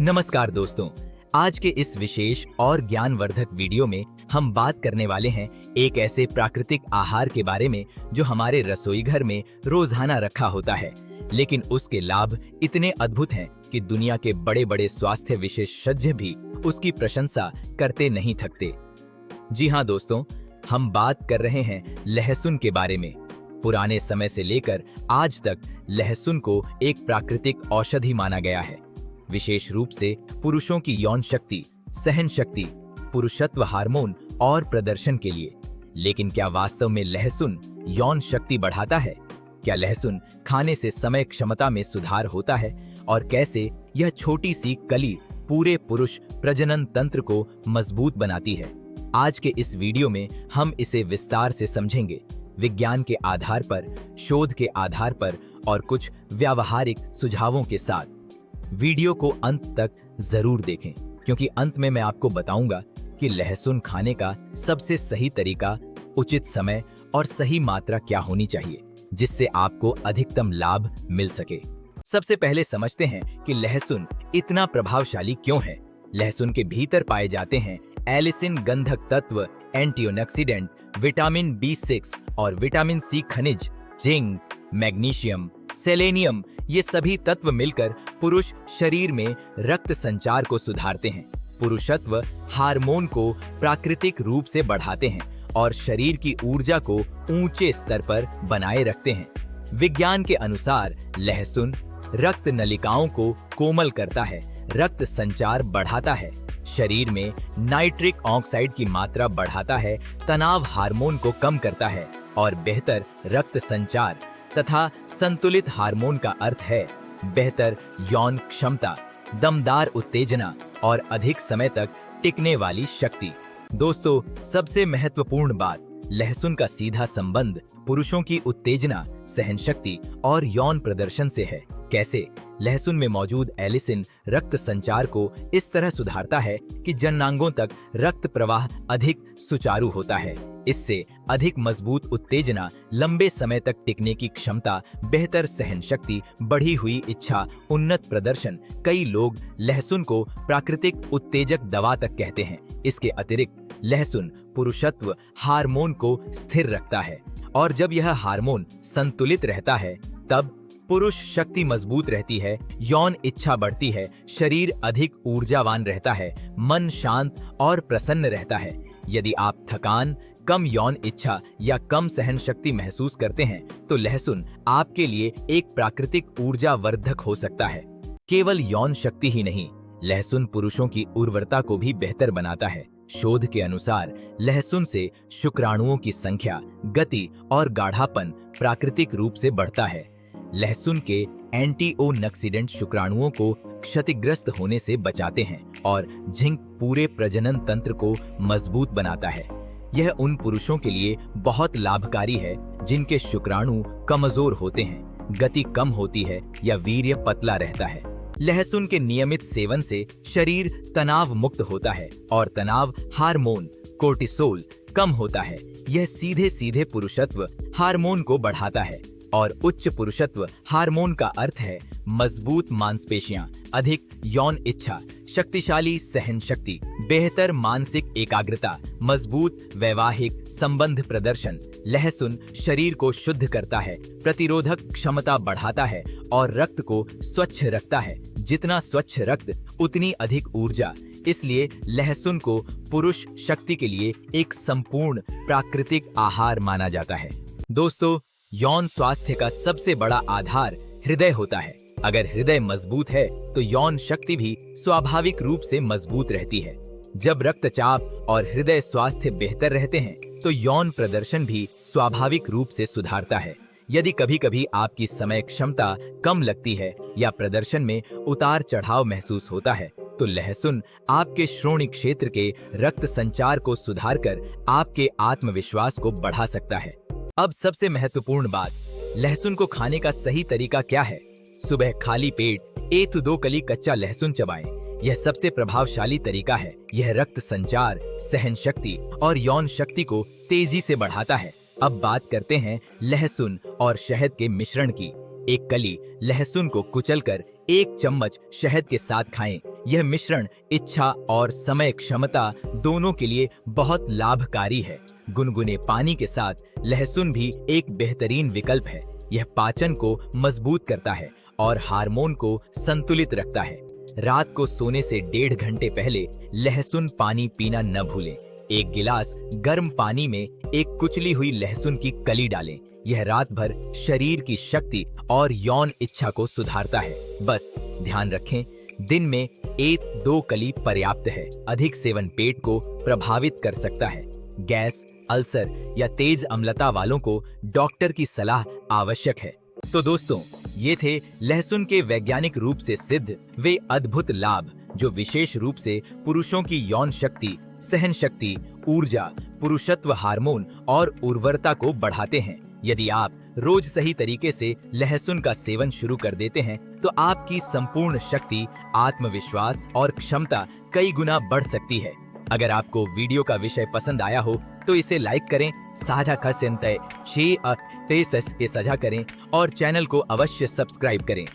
नमस्कार दोस्तों, आज के इस विशेष और ज्ञानवर्धक वीडियो में हम बात करने वाले हैं एक ऐसे प्राकृतिक आहार के बारे में जो हमारे रसोई घर में रोजाना रखा होता है, लेकिन उसके लाभ इतने अद्भुत हैं कि दुनिया के बड़े-बड़े स्वास्थ्य विशेषज्ञ भी उसकी प्रशंसा करते नहीं थकते। जी हाँ दोस्तों, हम बात कर रहे हैं लहसुन के बारे में। पुराने समय से लेकर आज तक लहसुन को एक प्राकृतिक औषधि माना गया है, विशेष रूप से पुरुषों की यौन शक्ति, सहन शक्ति, पुरुषत्व हार्मोन और प्रदर्शन के लिए। लेकिन क्या वास्तव में लहसुन यौन शक्ति बढ़ाता है? क्या लहसुन खाने से समय क्षमता में सुधार होता है? और कैसे यह छोटी सी कली पूरे पुरुष प्रजनन तंत्र को मजबूत बनाती है? आज के इस वीडियो में हम इसे विस्तार से समझेंगे, विज्ञान के आधार पर, शोध के आधार पर और कुछ व्यावहारिक सुझावों के साथ। वीडियो को अंत तक जरूर देखें, क्योंकि अंत में मैं आपको बताऊंगा कि लहसुन खाने का सबसे सही तरीका, उचित समय और सही मात्रा क्या होनी चाहिए, जिससे आपको अधिकतम लाभ मिल सके। सबसे पहले समझते हैं कि लहसुन इतना प्रभावशाली क्यों है। लहसुन के भीतर पाए जाते हैं एलिसिन गंधक तत्व, एंटीऑक्सीडेंट, विटामिन B6 और विटामिन C खनिज, जिंक, मैग्नीशियम, सेलेनियम। ये सभी तत्व मिलकर पुरुष शरीर में रक्त संचार को सुधारते हैं, पुरुषत्व हार्मोन को प्राकृतिक रूप से बढ़ाते हैं और शरीर की ऊर्जा को ऊंचे स्तर पर बनाए रखते हैं। विज्ञान के अनुसार लहसुन रक्त नलिकाओं को कोमल करता है, रक्त संचार बढ़ाता है, शरीर में नाइट्रिक ऑक्साइड की मात्रा बढ़ाता है, तनाव हार्मोन को कम करता है और बेहतर रक्त संचार तथा संतुलित हार्मोन का अर्थ है बेहतर यौन क्षमता, दमदार उत्तेजना और अधिक समय तक टिकने वाली शक्ति। दोस्तों, सबसे महत्वपूर्ण बात, लहसुन का सीधा संबंध पुरुषों की उत्तेजना, सहन शक्ति और यौन प्रदर्शन से है। कैसे? लहसुन में मौजूद एलिसिन रक्त संचार को इस तरह सुधारता है कि जननांगों तक रक्त प्रवाह अधिक सुचारू होता है। इससे अधिक मजबूत उत्तेजना, लंबे समय तक टिकने की क्षमता, बेहतर सहन शक्ति, बढ़ी हुई इच्छा, उन्नत प्रदर्शन। कई लोग लहसुन को प्राकृतिक उत्तेजक दवा तक कहते हैं। इसके अतिरिक्त लहसुन पुरुषत्व हार्मोन को स्थिर रखता है और जब यह हार्मोन संतुलित रहता है तब पुरुष शक्ति मजबूत रहती है, यौन इच्छा बढ़ती है, शरीर अधिक ऊर्जावान रहता है, मन शांत और प्रसन्न रहता है। यदि आप थकान, कम यौन इच्छा या कम सहन शक्ति महसूस करते हैं तो लहसुन आपके लिए एक प्राकृतिक ऊर्जा वर्धक हो सकता है। केवल यौन शक्ति ही नहीं, लहसुन पुरुषों की उर्वरता को भी बेहतर बनाता है। शोध के अनुसार लहसुन से शुक्राणुओं की संख्या, गति और गाढ़ापन प्राकृतिक रूप से बढ़ता है। लहसुन के एंटीऑक्सीडेंट शुक्राणुओं को क्षतिग्रस्त होने से बचाते हैं और जिंक पूरे प्रजनन तंत्र को मजबूत बनाता है। यह उन पुरुषों के लिए बहुत लाभकारी है जिनके शुक्राणु कमजोर होते हैं, गति कम होती है या वीर्य पतला रहता है। लहसुन के नियमित सेवन से शरीर तनाव मुक्त होता है और तनाव हार्मोन कोर्टिसोल कम होता है। यह सीधे सीधे पुरुषत्व हार्मोन को बढ़ाता है और उच्च पुरुषत्व हार्मोन का अर्थ है मजबूत मांसपेशियां, अधिक यौन इच्छा, शक्तिशाली सहन शक्ति, बेहतर मानसिक एकाग्रता, मजबूत वैवाहिक संबंध प्रदर्शन। लहसुन शरीर को शुद्ध करता है, प्रतिरोधक क्षमता बढ़ाता है और रक्त को स्वच्छ रखता है। जितना स्वच्छ रक्त उतनी अधिक ऊर्जा। इसलिए लहसुन को पुरुष शक्ति के लिए एक संपूर्ण प्राकृतिक आहार माना जाता है। दोस्तों, यौन स्वास्थ्य का सबसे बड़ा आधार हृदय होता है। अगर हृदय मजबूत है तो यौन शक्ति भी स्वाभाविक रूप से मजबूत रहती है। जब रक्तचाप और हृदय स्वास्थ्य बेहतर रहते हैं तो यौन प्रदर्शन भी स्वाभाविक रूप से सुधारता है। यदि कभी-कभी आपकी समय क्षमता कम लगती है या प्रदर्शन में उतार चढ़ाव महसूस होता है तो लहसुन आपके श्रोणि क्षेत्र के रक्त संचार को सुधारकर आपके आत्मविश्वास को बढ़ा सकता है। अब सबसे महत्वपूर्ण बात, लहसुन को खाने का सही तरीका क्या है? सुबह खाली पेट 1 से 2 कली कच्चा लहसुन चबाएं। यह सबसे प्रभावशाली तरीका है। यह रक्त संचार, सहन शक्ति और यौन शक्ति को तेजी से बढ़ाता है। अब बात करते हैं लहसुन और शहद के मिश्रण की। एक कली लहसुन को कुचलकर 1 चम्मच शहद के साथ खाएं। यह मिश्रण इच्छा और समय क्षमता दोनों के लिए बहुत लाभकारी है। गुनगुने पानी के साथ लहसुन भी एक बेहतरीन विकल्प है। यह पाचन को मजबूत करता है और हार्मोन को संतुलित रखता है। रात को सोने से 1.5 घंटे पहले लहसुन पानी पीना न भूलें। 1 गिलास गर्म पानी में एक कुचली हुई लहसुन की कली डालें। यह रात भर शरीर की शक्ति और यौन इच्छा को सुधारता है। बस ध्यान रखें, दिन में 1-2 कली पर्याप्त है। अधिक सेवन पेट को प्रभावित कर सकता है। गैस, अल्सर या तेज अम्लता वालों को डॉक्टर की सलाह आवश्यक है। तो दोस्तों, ये थे लहसुन के वैज्ञानिक रूप से सिद्ध वे अद्भुत लाभ जो विशेष रूप से पुरुषों की यौन शक्ति, सहन शक्ति, ऊर्जा, पुरुषत्व हार्मोन और उर्वरता को बढ़ाते हैं। यदि आप रोज सही तरीके से लहसुन का सेवन शुरू कर देते हैं तो आपकी संपूर्ण शक्ति, आत्मविश्वास और क्षमता कई गुना बढ़ सकती है। अगर आपको वीडियो का विषय पसंद आया हो तो इसे लाइक करें, साझा कर सजा करें और चैनल को अवश्य सब्सक्राइब करें।